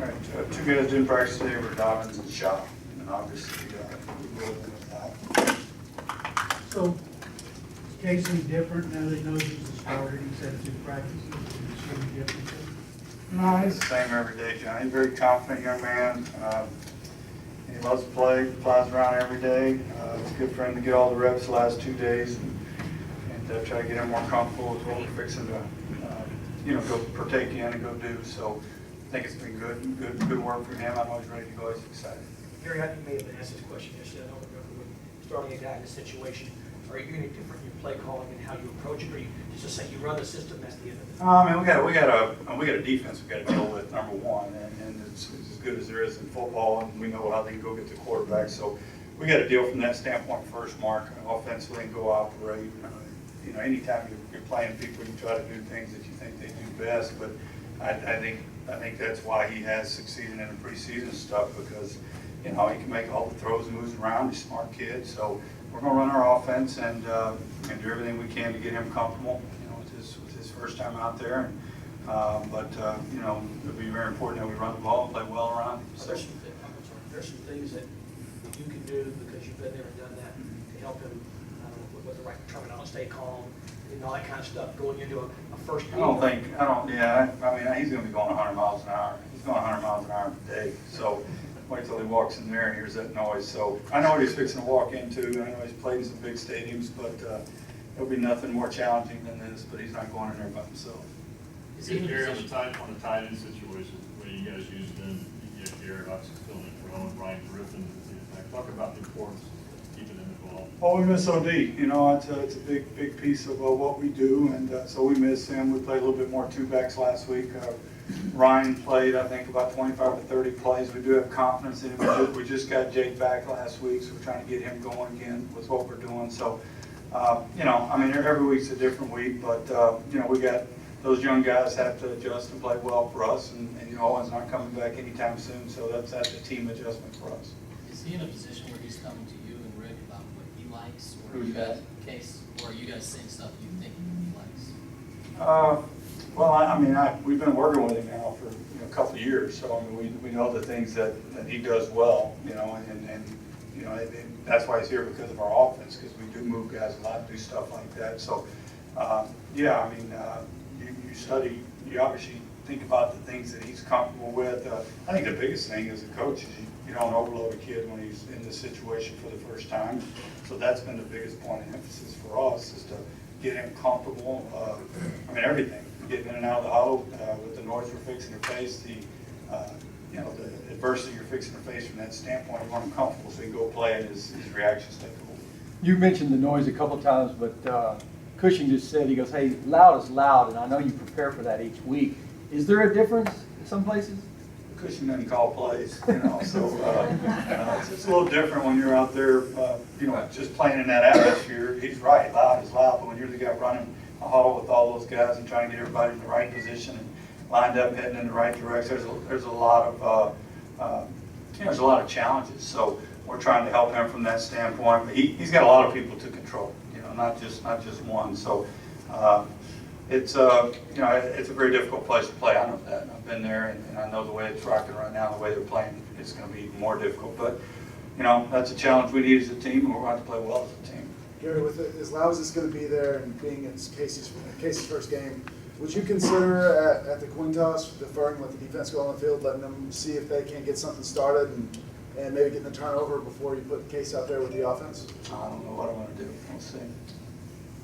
Right, two guys didn't practice today were Dobbins and Shaw, and obviously we will with that. So, is Casey different now that he knows he's a starter? He said it's his practice. Is there any difference? No, he's the same every day, John. He's a very confident young man. He loves to play, flies around every day. It's good for him to get all the reps the last 2 days and try to get him more comfortable with what we're fixing to, go partake in and go do. So I think it's been good work for him. I know he's ready to go. He's excited. Gary, I think you may have been asked this question yesterday. I don't remember when starting a guy in this situation. Are you any different in your play calling and how you approach it? Or you just say you run the system, that's the end of it? We got a defense we got to deal with, number one, and it's as good as there is in football, and we know how they can go get the quarterback. So we got to deal from that standpoint first, Mark, offensively, and go operate. Anytime you're playing people, you try to do things that you think they do best. But I think that's why he has succeeded in the preseason stuff, because he can make all the throws and moves around. He's a smart kid, so we're going to run our offense and do everything we can to get him comfortable. With his first time out there. It'll be very important that we run the ball and play well around him. So. There's some things that you can do because you've been there and done that to help him, I don't know what the right terminology, stay calm and all that kind of stuff going into a first I mean, he's going to be going 100 miles an hour. He's going 100 miles an hour a day. So wait till he walks in there and hears that noise. So I know what he's fixing to walk into. I know he's played in some big stadiums, but it'll be nothing more challenging than this, but he's not going in there by himself. Is he here on the tight end situation where you guys used him? You get Jared obviously filling in for Owen, Ryan Griffin. Talk about the importance of keeping him involved. Oh, we miss OD. It's a big piece of what we do, and so we miss him. We played a little bit more two backs last week. Ryan played, I think, about 25 to 30 plays. We do have confidence in him. We just got Jake back last week, so we're trying to get him going again with what we're doing. So, every week's a different week, but we got. Those young guys have to adjust and play well for us, and Owen's not coming back anytime soon, so that's a team adjustment for us. Is he in a position where he's coming to you and Rick about what he likes, or are you guys saying stuff you think he likes? We've been working with him now for a couple of years, so we know the things that he does well, and that's why he's here, because of our offense, because we do move guys a lot, do stuff like that. So, you obviously think about the things that he's comfortable with. I think the biggest thing as a coach is you don't overload a kid when he's in this situation for the first time. So that's been the biggest point of emphasis for us, is to get him comfortable. Everything, getting in and out of the huddle with the noise we're fixing to face, the adversity you're fixing to face from that standpoint. You want him comfortable so he can go play and his reactions take hold. You mentioned the noise a couple times, but Cushing just said, he goes, hey, loud is loud, and I know you prepare for that each week. Is there a difference in some places? Cushing doesn't call plays, so it's a little different when you're out there, just playing in that atmosphere. He's right, loud is loud, but when you're the guy running a huddle with all those guys and trying to get everybody in the right position and lined up, heading in the right direction, there's a lot of challenges. So we're trying to help him from that standpoint. But he's got a lot of people to control, not just one. So it's a very difficult place to play. I know that. I've been there, and I know the way it's rocking right now. The way they're playing, it's going to be even more difficult. But that's a challenge we need as a team, and we're going to play well as a team. Gary, with it, as loud as it's going to be there, and being it's Casey's first game, would you consider at the coin toss deferring, let the defense go on the field, letting them see if they can get something started, and maybe getting a turnover before you put Case out there with the offense? I don't know what I want to do. We'll see.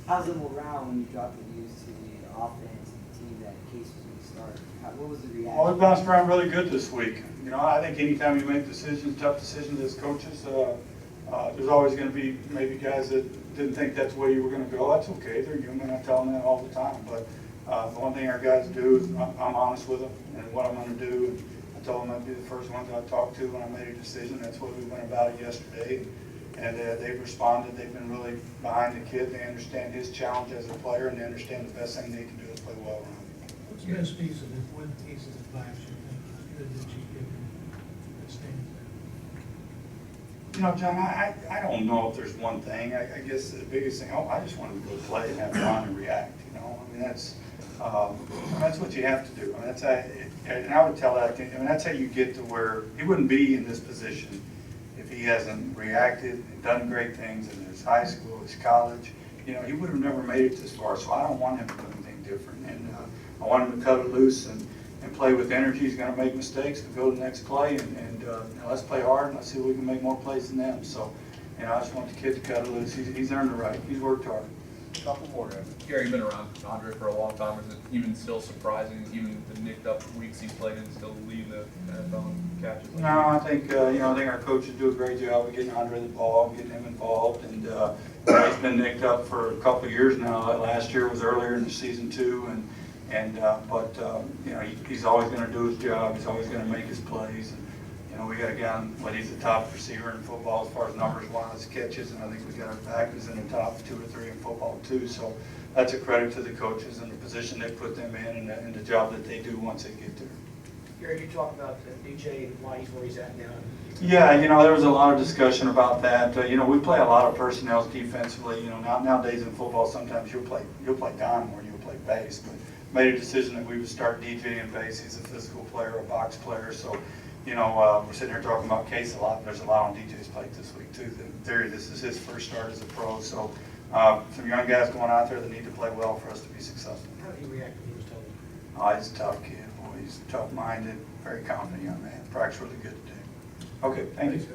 How's the morale when you dropped the news to the offense and the team that Case was going to start? What was the reaction? Well, we bounced around really good this week. I think anytime you make decisions, tough decisions as coaches, there's always going to be maybe guys that didn't think that's the way you were going to go. That's okay. They're human. I tell them that all the time. But the one thing our guys do is I'm honest with them and what I'm going to do. And I told them I'd be the first ones I talked to when I made a decision. That's what we went about it yesterday. And they've responded. They've been really behind the kid. They understand his challenge as a player, and they understand the best thing they can do is play well around him. What's the best piece of it? One piece of advice you think is good that you give him that stands out? John, I don't know if there's one thing. I guess the biggest thing, I just want him to go play and have fun and react. That's That's what you have to do. I mean, that's how, and I would tell that, I mean, that's how you get to where, he wouldn't be in this position if he hasn't reacted and done great things in his high school, his college. You know, he would have never made it this far, so I don't want him to do anything different. And I want him to cut it loose and play with energy. He's gonna make mistakes, but go to the next play, and you know, let's play hard, and let's see if we can make more plays than them. So, you know, I just want the kid to cut it loose. He's earned the right. He's worked hard. Couple more. Gary, you've been around Andre for a long time. Is it even still surprising, even the nicked up weeks he's played in, still leading the NFL in catches? No, I think, you know, I think our coaches do a great job of getting Andre the ball, getting him involved, and he's been nicked up for a couple of years now. Last year was earlier in the season too, but you know, he's always going to do his job. He's always going to make his plays. And, you know, we got a guy, well, he's the top receiver in football as far as numbers wise, catches, and I think we got a back who's in the top 2 or 3 in football too. So that's a credit to the coaches and the position they put them in, and the job that they do once they get there. Gary, you talk about DJ and why he's where he's at now. Yeah, you know, there was a lot of discussion about that. You know, we play a lot of personnel defensively. You know, nowadays in football, sometimes you'll play dime or you'll play base. But made a decision that we would start DJ in base. He's a physical player, a box player. So, you know, we're sitting here talking about Case a lot. And there's a lot on DJ's plate this week too. In theory, this is his first start as a pro. So, some young guys going out there that need to play well for us to be successful. How did he react when he was told? Oh, he's a tough kid. Boy, he's tough-minded, very confident young man. Practice really good today. Okay, thank you.